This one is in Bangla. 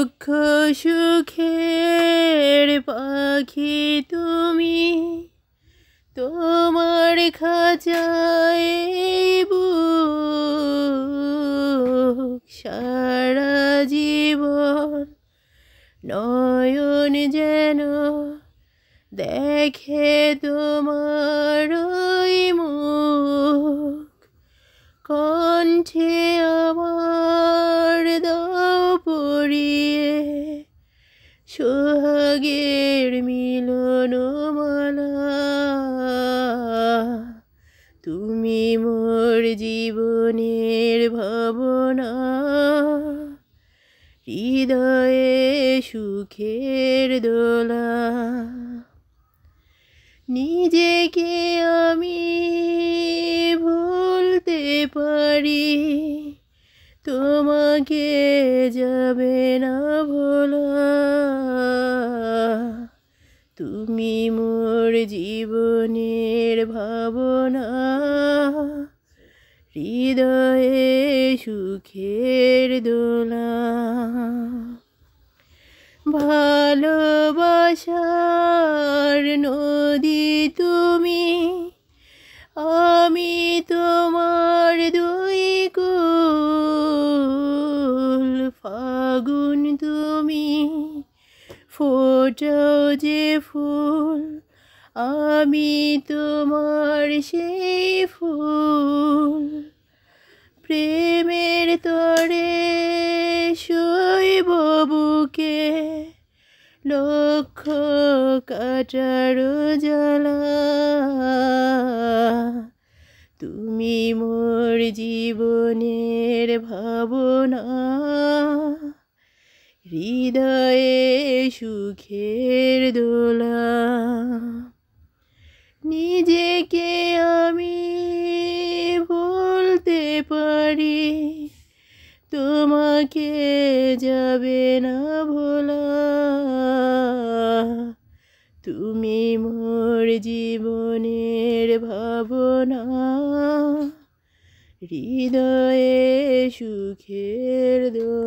দুঃখ সুখের পাখি তুমি, তোমার খাঁচায় বুক সারা জীবন নয়ন যেন দেখে তোমার ওই মুখ। কণ্ঠে আমার দাও পরিয়ে সোহাগের মিলনমালা। তুমি মোর জীবনের ভাবনা, হৃদয়ে সুখের দোলা। নিজেকে আমি ভুলতে পারি, তোমাকে যাবে না ভোলা। তুমি মোর জীবনের ভাবনা, হৃদয়ে সুখের দোলা। ভালোবাসার নদী তুমি, আমি তোমার দুই কুল। ফাগুন তুমি, ফোটাও যে ফুল, আমি তোমার সেই ফুল। প্রেমের তরে শৈব বুকে লক্ষ কাটার জ্বালা। তুমি মোর জীবনের ভাবনা, হৃদয়ে সুখের দোলা। নিজেকে আমি বলতে পারি, তোমাকে যাবে না ভোলা। তুমি মোর জীবনের ভাবনা, হৃদয়ে সুখের দোলা।